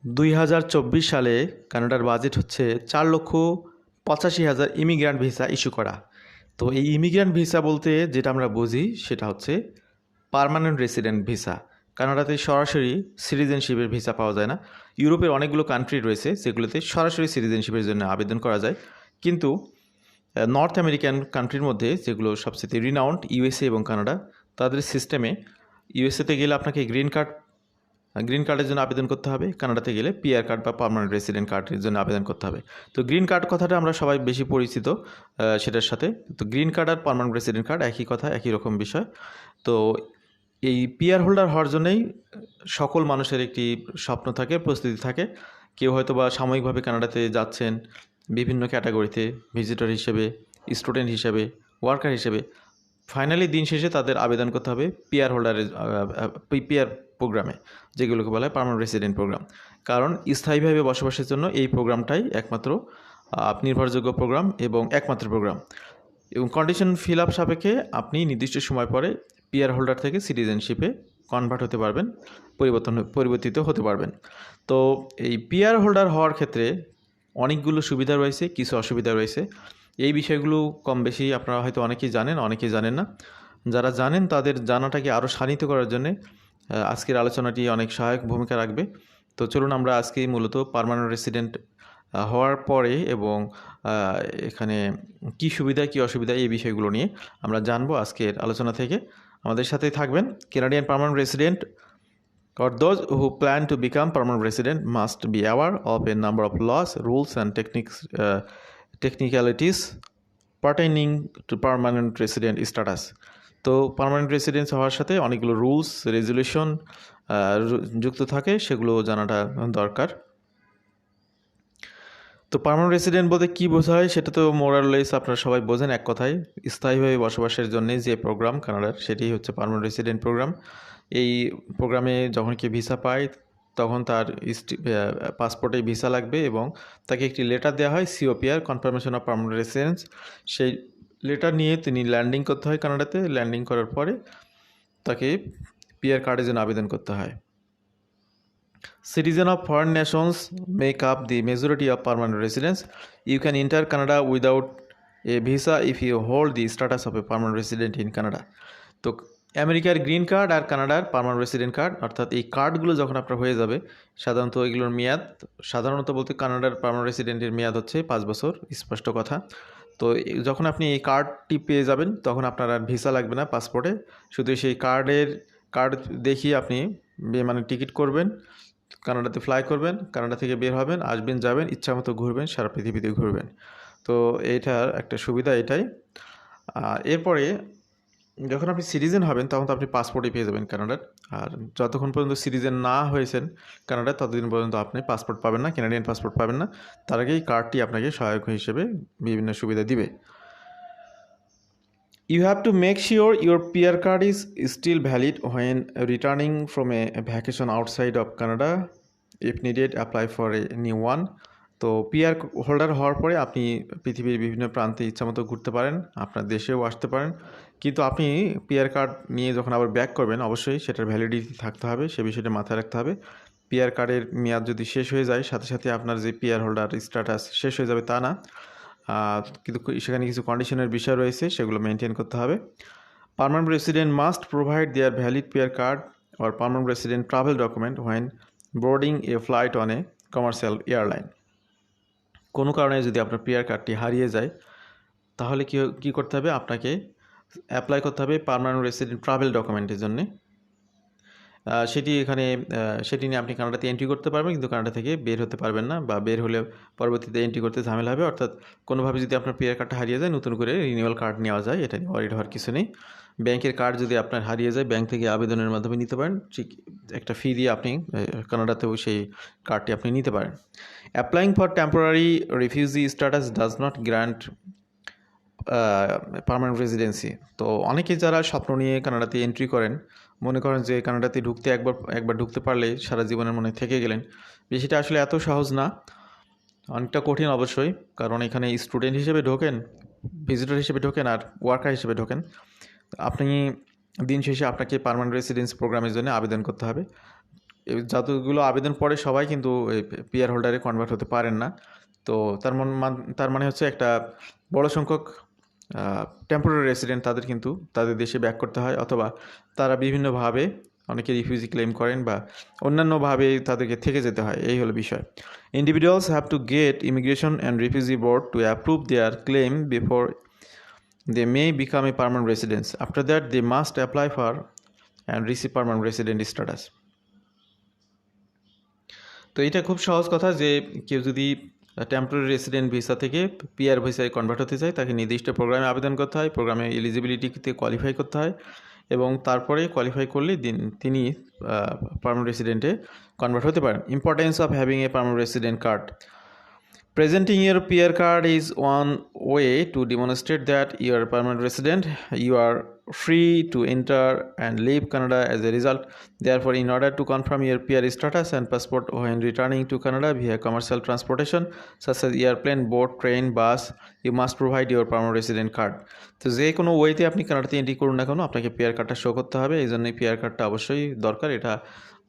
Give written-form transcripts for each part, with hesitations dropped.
2024 সালে কানাডার বাজেট হচ্ছে 4,85,000 ইমিগ্রান্ট ভিসা ইস্যু করা। তো এই ইমিগ্রান্ট ভিসা বলতে যেটা আমরা বুঝি সেটা হচ্ছে পার্মানেন্ট রেসিডেন্ট ভিসা। কানাডাতে সরাসরি সিটিজেনশিপের ভিসা পাওয়া যায় না। ইউরোপের অনেকগুলো কান্ট্রি রয়েছে যেগুলোতে সরাসরি সিটিজেনশিপের জন্য আবেদন করা যায়, কিন্তু নর্থ আমেরিকান কান্ট্রির মধ্যে যেগুলো সবচেয়ে রিনাউন্ড ইউএসএ এবং কানাডা, তাদের সিস্টেমে ইউএসএতে গেলে আপনাকে গ্রিন কার্ডের জন্য আবেদন করতে হবে, কানাডাতে গেলে পিআর কার্ড বা পার্মানেন্ট রেসিডেন্ট কার্ডের জন্য আবেদন করতে হবে। তো গ্রিন কার্ড কথাটা আমরা সবাই বেশি পরিচিত সেটার সাথে। তো গ্রিন কার্ড আর পার্মানেন্ট রেসিডেন্ট কার্ড একই কথা, একই রকম বিষয়। তো এই পিআর হোল্ডার হওয়ার জন্যই সকল মানুষের একটি স্বপ্ন থাকে, প্রস্তুতি থাকে। কেউ হয়তো বা সাময়িকভাবে কানাডাতে যাচ্ছেন বিভিন্ন ক্যাটাগরিতে, ভিজিটর হিসেবে, স্টুডেন্ট হিসেবে, ওয়ার্কার হিসেবে। ফাইনালি দিন শেষে তাদের আবেদন করতে হবে পিআর হোল্ডারের পিআর প্রোগ্রামে, যেগুলোকে বলা হয় পার্মানেন্ট রেসিডেন্ট প্রোগ্রাম। কারণ স্থায়ীভাবে বসবাসের জন্য এই প্রোগ্রামটাই একমাত্র নির্ভরযোগ্য প্রোগ্রাম এবং একমাত্র প্রোগ্রাম। এবং কন্ডিশন ফিল আপ সাপেক্ষে আপনি নির্দিষ্ট সময় পরে পিআর হোল্ডার থেকে সিটিজেনশিপে কনভার্ট হতে পারবেন, পরিবর্তিত হতে পারবেন। তো এই পিআর হোল্ডার হওয়ার ক্ষেত্রে অনেকগুলো সুবিধা রয়েছে, কিছু অসুবিধা রয়েছে। এই বিষয়গুলো কম বেশি আপনারা হয়তো অনেকেই জানেন, অনেকেই জানেন না। যারা জানেন তাদের জানাটাকে আরও শানিত করার জন্যে আজকের আলোচনাটি অনেক সহায়ক ভূমিকা রাখবে। তো চলুন আমরা আজকে মূলত পার্মানেন্ট রেসিডেন্ট হওয়ার পরে এবং এখানে কি সুবিধা কি অসুবিধা এই বিষয়গুলো নিয়ে আমরা জানবো আজকের আলোচনা থেকে। আমাদের সাথেই থাকবেন। Canadian permanent resident or those who plan to become permanent resident must be aware of a number of laws, rules and technicalities pertaining to permanent resident status. তো পার্মানেন্ট রেসিডেন্স হওয়ার সাথে অনেকগুলো রুলস, রেজুলেশন যুক্ত থাকে, সেগুলো জানাটা দরকার। তো পার্মানেন্ট রেসিডেন্ট বলতে কী বোঝায় সেটা তো মোরারলেস আপনারা সবাই বোঝেন এক কথায়। স্থায়ীভাবে বসবাসের জন্য যে প্রোগ্রাম কানাডার, সেটি হচ্ছে পার্মানেন্ট রেসিডেন্ট প্রোগ্রাম। এই প্রোগ্রামে যখন কেউ ভিসা পায় তখন তার পাসপোর্টে ভিসা লাগবে এবং তাকে একটি লেটার দেওয়া হয়, সিওপিআর, কনফার্মেশন অফ পার্মানেন্ট রেসিডেন্স। সেই লেটার নিয়ে তিনি ল্যান্ডিং করতে হয় কানাডাতে। ল্যান্ডিং করার পরে তাকে পিআর কার্ডের জন্য আবেদন করতে হয়। Citizens of foreign nations make up the majority of permanent residents. You can enter Canada without a visa if you hold the status of a permanent resident in Canada. তো আমেরিকার গ্রিন কার্ড আর কানাডার permanent resident card, অর্থাৎ এই কার্ডগুলো যখন আপনার হয়ে যাবে, সাধারণত এগুলোর মেয়াদ, সাধারণত বলতে কানাডার পার্মানেন্ট রেসিডেন্টের মেয়াদ হচ্ছে 5 বছর, স্পষ্ট কথা। তো যখন আপনি এই কার্ডটি পেয়ে যাবেন তখন আপনার আর ভিসা লাগবে না পাসপোর্টে, শুধু সেই কার্ড দেখিয়ে আপনি মানে টিকিট করবেন, কানাডাতে ফ্লাই করবেন, কানাডা থেকে বের হবেন, আসবেন, যাবেন, ইচ্ছামতো ঘুরবেন, সারা পৃথিবীতে ঘুরবেন। তো এইটার একটা সুবিধা এটাই। আর এরপরে যখন আপনি সিটিজেন হবেন তখন তো আপনি পাসপোর্টই পেয়ে যাবেন কানাডার। আর যতক্ষণ পর্যন্ত সিটিজেন না হয়েছেন কানাডার, ততদিন পর্যন্ত আপনি পাসপোর্ট পাবেন না, কানাডিয়ান পাসপোর্ট পাবেন না। তার আগে এই কার্ডটি আপনাকে সহায়ক হিসেবে বিভিন্ন সুবিধা দিবে। You have to make sure your PR card is still valid when returning from a vacation outside of Canada. If needed, apply for a new one. তো পিআর হোল্ডার হওয়ার পরে আপনি পৃথিবীর বিভিন্ন প্রান্তে ইচ্ছামতো ঘুরতে পারেন, আপনার দেশেও আসতে পারেন, কিন্তু আপনি পিআর কার্ড নিয়ে যখন আবার ব্যাক করবেন অবশ্যই সেটার ভ্যালিডিটি থাকতে হবে, সে বিষয়টা মাথায় রাখতে হবে। পিআর কার্ডের মেয়াদ যদি শেষ হয়ে যায় সাথে সাথে আপনার যে পিআর হোল্ডার স্ট্যাটাস শেষ হয়ে যাবে তা না, কিন্তু সেখানে কিছু কন্ডিশনের বিষয় রয়েছে, সেগুলো মেনটেন করতে হবে। Permanent resident must provide their valid PR card or permanent resident travel document when boarding a flight on a commercial airline. কোনো কারণে যদি আপনার পিআর কার্ডটি হারিয়ে যায় তাহলে কী করতে হবে, আপনাকে অ্যাপ্লাই করতে হবে পার্মানেন্ট রেসিডেন্ট ট্রাভেল ডকুমেন্টের জন্যে। সেটি নিয়ে আপনি কানাডাতে এন্ট্রি করতে পারবেন, কিন্তু কানাডা থেকে বের হতে পারবেন না, বা বের হলে পরবর্তীতে এন্ট্রি করতে ঝামেলা হবে। অর্থাৎ কোনোভাবে যদি আপনার পিআর কার্ডটা হারিয়ে যায় নতুন করে রিনিউয়াল কার্ড নেওয়া যায়, এটা নিয়ে ওয়ারিড হওয়ার কিছু নেই। ব্যাংকের কার্ড যদি আপনার হারিয়ে যায় ব্যাংক থেকে আবেদনের মাধ্যমে নিতে পারেন, ঠিক একটা ফি দিয়ে আপনি কানাডাতেও সেই কার্ডটি আপনি নিতে পারেন। Applying for temporary refugee status does not grant permanent residency. তো অনেকে যারা স্বপ্ন নিয়ে কানাডাতে এন্ট্রি করেন, মনে করেন যে কানাডাতে ঢুকতে একবার ঢুকতে পারলে সারা জীবনের মনে থেকে গেলেন, বিষয়টা আসলে এত সহজ না, অনেকটা কঠিন অবশ্যই। কারণ এখানে স্টুডেন্ট হিসেবে ঢোকেন, ভিজিটর হিসেবে ঢোকেন আর ওয়ার্কার হিসেবে ঢোকেন। আপনি দিন শেষে আপনাকে পার্মানেন্ট রেসিডেন্স প্রোগ্রামের জন্য আবেদন করতে হবে। যতগুলো আবেদন পড়ে সবাই কিন্তু পিআর হোল্ডারে কনভার্ট হতে পারেন না। তো তার মানে হচ্ছে একটা বড় সংখ্যক টেম্পোরারি রেসিডেন্ট তাদের কিন্তু তাদের দেশে ব্যাক করতে হয়, অথবা তারা বিভিন্নভাবে অনেকে রিফিউজি ক্লেম করেন বা অন্যান্যভাবে তাদেরকে থেকে যেতে হয়। এই হলো বিষয়। Individuals have to get immigration and refugee board to approve their claim before they may become a permanent residence. After that they must apply for and receive permanent resident status. তো এটা খুব সহজ কথা যে কেউ যদি টেম্পোরারি রেসিডেন্ট ভিসা থেকে PR ভিসায় কনভার্ট হতে চায়, তাকে নির্দিষ্ট প্রোগ্রামে আবেদন করতে হয়, প্রোগ্রামে এলিজিবিলিটিতে কোয়ালিফাই করতে হয়, এবং তারপরে কোয়ালিফাই করলে তিনি পার্মানেন্ট রেসিডেন্টে কনভার্ট হতে পারেন। Importance of having a permanent resident card. Presenting your PR card is one way to demonstrate that you are a permanent resident. You are free to enter and leave Canada as a result. Therefore, in order to confirm your PR status and passport when returning to Canada via commercial transportation such as airplane, boat, train, bus, you must provide your permanent resident card. তো যে কোনো ওয়েতে আপনি কানাডাতে entry করুন না কেন, আপনাকে পিআর কার্ডটা শো করতে হবে। এই জন্যই পিআর কার্ডটা অবশ্যই দরকার, এটা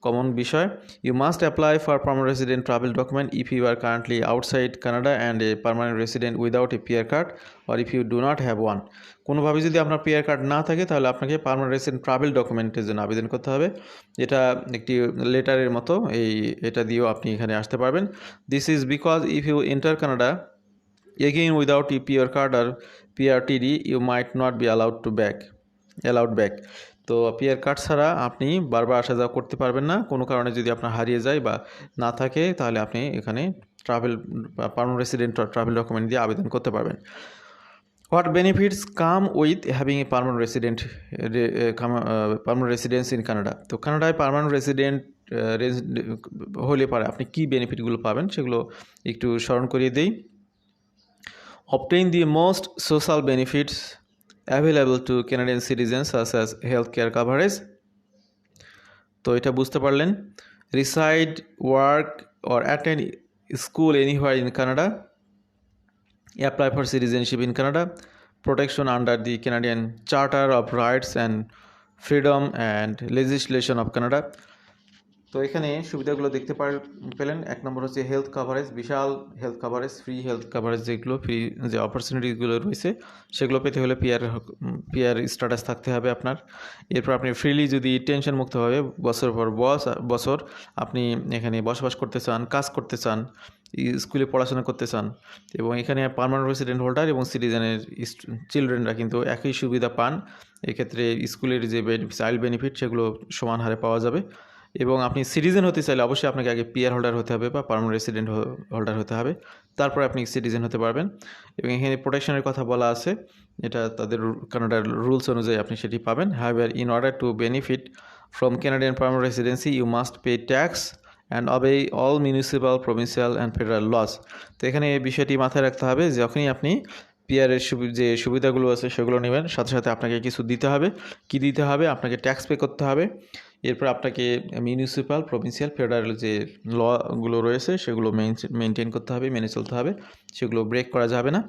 কমন বিষয়। You must apply for permanent resident travel document if you are currently outside Canada and a permanent resident without a PR card, or if you do not have one. কোনোভাবে যদি আপনার PR card না থাকে তাহলে আপনাকে permanent resident travel ডকুমেন্টের জন্য আবেদন করতে হবে। এটা একটি লেটারের মতো, এটা দিয়েও আপনি এখানে আসতে পারবেন। This is because if you enter Canada again without a PR card or PRTD, you might not be allowed back. তো পিআর কার্ড ছাড়া আপনি বারবার আসা যাওয়া করতে পারবেন না। কোনো কারণে যদি আপনার হারিয়ে যায় বা না থাকে তাহলে আপনি এখানে পার্মানেন্ট রেসিডেন্ট ট্রাভেল ডকুমেন্ট দিয়ে আবেদন করতে পারবেন। What benefits come with having a permanent residence in Canada. তো কানাডায় পার্মানেন্ট রেসিডেন্ট হলে পারে আপনি কী বেনিফিটগুলো পাবেন সেগুলো একটু স্মরণ করিয়ে দিই। Obtain the most social benefits available to Canadian citizens such as healthcare coverage. তো এটা বুঝতে পারলেন। Reside, work or attend school anywhere in Canada. Apply for citizenship in Canada. Protection under the Canadian Charter of Rights and Freedom and Legislation of Canada. তো এখানে সুবিধাগুলো দেখতে পেলেন। এক নম্বর হচ্ছে হেলথ কাভারেজ, বিশাল health coverage, free health coverage, যেগুলো ফ্রি যে অপরচুনিটিগুলো রয়েছে সেগুলো পেতে হলে পিআর স্ট্যাটাস থাকতে হবে আপনার। এরপর আপনি ফ্রিলি যদি টেনশন মুক্তভাবে বছর পর বছর আপনি এখানে বসবাস করতে চান, কাজ করতে চান, স্কুলে পড়াশোনা করতে চান, এবং এখানে পার্মানেন্ট রেসিডেন্ট হোল্ডার এবং সিটিজেনের চিলড্রেনরা কিন্তু একই সুবিধা পান। এক্ষেত্রে স্কুলের যে চাইল্ড বেনিফিট সেগুলো সমান হারে পাওয়া যাবে। এবং আপনি সিটিজেন হতে চাইলে অবশ্যই আপনাকে আগে পিআর হোল্ডার হতে হবে বা পার্মানেন্ট রেসিডেন্ট হোল্ডার হতে হবে, তারপর আপনি সিটিজেন হতে পারবেন। এবং এখানে প্রোটেকশনের কথা বলা আছে, এটা তাদের কানাডার রুলস অনুযায়ী আপনি সেটি পাবেন। However, in order to benefit from Canadian permanent residency you must pay tax and obey all municipal, provincial and federal laws. তো এখানে এই বিষয়টি মাথায় রাখতে হবে, যখনই আপনি পিআরের যে সুবিধাগুলো আছে সেগুলো নেবেন, সাথে সাথে আপনাকে কিছু দিতে হবে। কি দিতে হবে? আপনাকে ট্যাক্স পে করতে হবে। এরপর আপনাকে মিউনিসিপ্যাল, প্রভিন্সিয়াল, ফেডারেল যে লগুলো রয়েছে সেগুলো মেনটেন করতে হবে, মেনে চলতে হবে, সেগুলো ব্রেক করা যাবে না।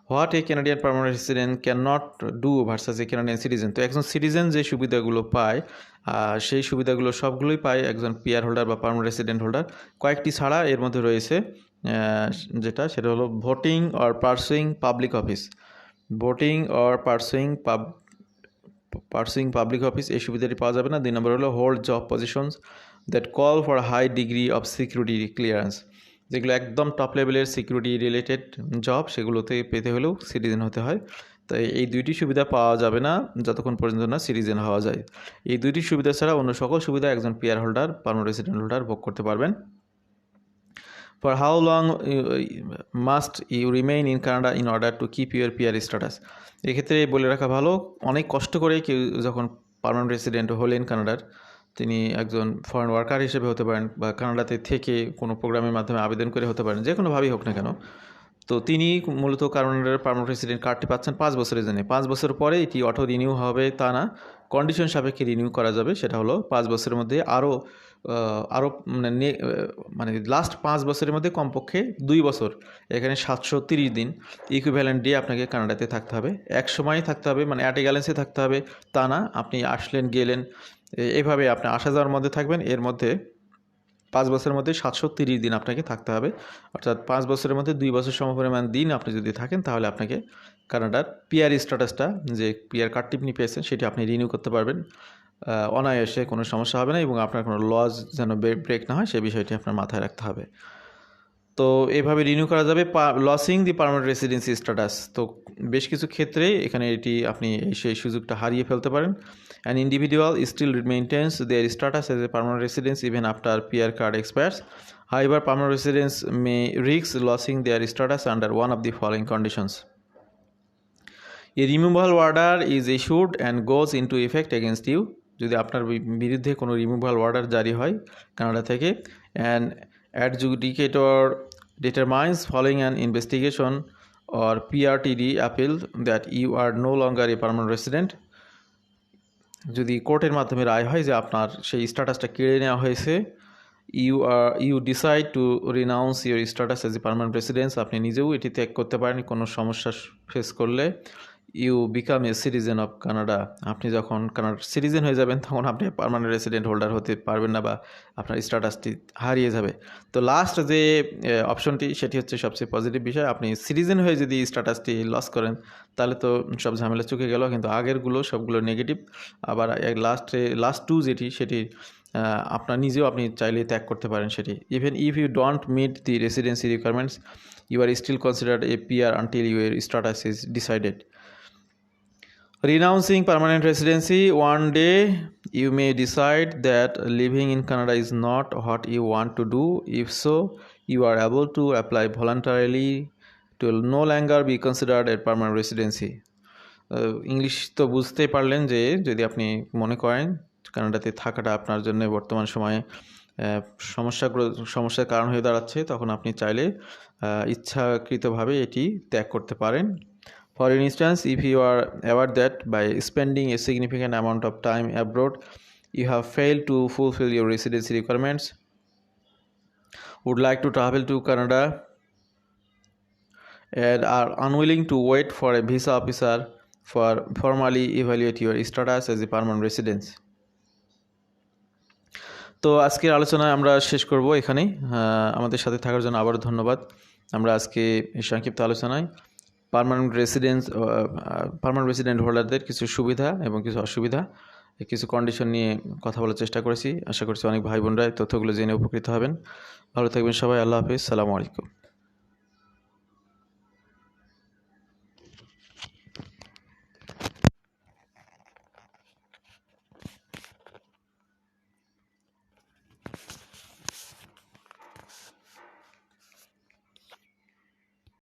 What a Canadian permanent resident can not do versus a Canadian citizen. তো একজন সিটিজেন যে সুবিধাগুলো পায় সেই সুবিধাগুলো সবগুলোই পায় একজন পিআর হোল্ডার বা পার্মানেন্ট রেসিডেন্ট হোল্ডার, কয়েকটি ছাড়া। এর মধ্যে রয়েছে সেটা হলো voting or pursuing public office. Voting or pursuing public office, এই সুবিধাটি পাওয়া যাবে না। 2 নম্বর হলো hold job positions that call for high degree of security clearance. যেগুলো একদম টপ লেভেলের সিকিউরিটি রিলেটেড জব, সেগুলোতে পেতে হলেও সিটিজেন হতে হয়। তাই এই দুইটি সুবিধা পাওয়া যাবে না যতক্ষণ পর্যন্ত না সিটিজেন হওয়া যায়। এই দুইটি সুবিধা ছাড়া অন্য সকল সুবিধা একজন PR holder, permanent resident holder ভোগ করতে পারবেন। For how long must you remain in Canada in order to keep your PR status? এক্ষেত্রে বলে রাখা ভালো, অনেক কষ্ট করে কেউ যখন পার্মানেন্ট রেসিডেন্ট হলেন কানাডার, তিনি একজন ফরেন ওয়ার্কার হিসেবে হতে পারেন বা কানাডাতে থেকে কোনো প্রোগ্রামের মাধ্যমে আবেদন করে হতে পারেন, যে কোনোভাবেই হোক না কেন। তো তিনি মূলত কানাডার পার্মানেন্ট রেসিডেন্ট কার্ডটি পাচ্ছেন 5 বছরের জন্য। 5 বছর পরে এটি অটো রিনিউ হবে তা না, কন্ডিশন সাপেক্ষে রিনিউ করা যাবে। সেটা হলো 5 বছরের মধ্যে আরও মানে লাস্ট 5 বছরের মধ্যে কমপক্ষে 2 বছর, এখানে 730 দিন ইকুইভ্যালেন্ট দিয়ে আপনাকে কানাডাতে থাকতে হবে। এক সময় থাকতে হবে, মানে অ্যাট এ গ্যালেন্সে থাকতে হবে তা না, আপনি আসলেন গেলেন এভাবে আপনি আসা যাওয়ার মধ্যে থাকবেন। এর মধ্যে 5 বছরের মধ্যে 730 দিন আপনাকে থাকতে হবে, অর্থাৎ 5 বছরের মধ্যে 2 বছর সমপরিমাণ দিন আপনি যদি থাকেন তাহলে আপনাকে কানাডার পিআর স্ট্যাটাসটা, যে পিআর কার্ডটি আপনি পেয়েছেন সেটি আপনি রিনিউ করতে পারবেন অনায়াসে, কোনো সমস্যা হবে না, এবং আপনার কোনো লজ যেন ব্রেক না হয় সে বিষয়টি আপনার মাথায় রাখতে হবে। তো এভাবে রিনিউ করা যাবে। লসিং দি পার্মানেন্ট রেসিডেন্সি স্ট্যাটাস, তো বেশ কিছু ক্ষেত্রে এখানে এটি আপনি সেই সুযোগটা হারিয়ে ফেলতে পারেন। An individual still maintains their status as a permanent residence even after PR card expires. However permanent residence may risk losing their status under one of the following conditions. A removal order is issued and goes into effect against you, যদি আপনার বিরুদ্ধে কোনো removal order জারি হয় Canada থেকে, and adjudicator determines following an investigation or PRTD appeal that you are no longer a permanent resident, যদি কোর্টের মাধ্যমে রায় হয় যে আপনার সেই স্ট্যাটাসটা কেড়ে নেওয়া হয়েছে, you decide to renounce your status as a permanent residence, আপনি নিজেও এটি ত্যাগ করতে পারেন কোনো সমস্যা ফেস করলে, you become a citizen of Canada, আপনি যখন কানাডার সিটিজেন হয়ে যাবেন তখন আপনি পার্মানেন্ট রেসিডেন্ট হোল্ডার হতে পারবেন না বা আপনার স্ট্যাটাসটি হারিয়ে যাবে। তো লাস্ট যে অপশনটি সেটি হচ্ছে সবচেয়ে পজিটিভ বিষয়, আপনি সিটিজেন হয়ে যদি স্ট্যাটাসটি লস করেন তাহলে তো সব ঝামেলা চুকে গেল, কিন্তু আগেরগুলো সবগুলো নেগেটিভ। আবার লাস্ট টু যেটি সেটি আপনার নিজেও আপনি চাইলে ত্যাগ করতে পারেন সেটি। Even if you don't meet the residency requirements you are still considered a PR until your status is decided. Renouncing permanent residency, one day you may decide that living in Canada is not what you want to do. If so, you are able to apply voluntarily to no longer be considered a permanent residency. English তো বুঝতে পারলেন যে যদি আপনি মনে করেন কানাডাতে থাকাটা আপনার জন্য বর্তমান সময়ে সমস্যার কারণ হয়ে দাঁড়াচ্ছে, তখন আপনি চাইলে ইচ্ছাকৃতভাবে এটি ত্যাগ করতে পারেন। For instance, if you are aware that by spending a significant amount of time abroad, you have failed to fulfill your residency requirements, would like to travel to Canada, and are unwilling to wait for a visa officer for formally evaluate your status as a permanent resident. তো আজকের আলোচনা আমরা শেষ করব এখানেই। আমাদের সাথে থাকার জন্য আবারও ধন্যবাদ। আমরা আজকে এই সংক্ষিপ্ত আলোচনায় পার্মানেন্ট রেসিডেন্ট হোল্ডারদের কিছু সুবিধা এবং কিছু অসুবিধা, কিছু কন্ডিশন নিয়ে কথা বলার চেষ্টা করেছি। আশা করছি অনেক ভাই বোনরা তথ্যগুলো জেনে উপকৃত হবেন। ভালো থাকবেন সবাই। আল্লাহ হাফিজ। সালামু আলাইকুম।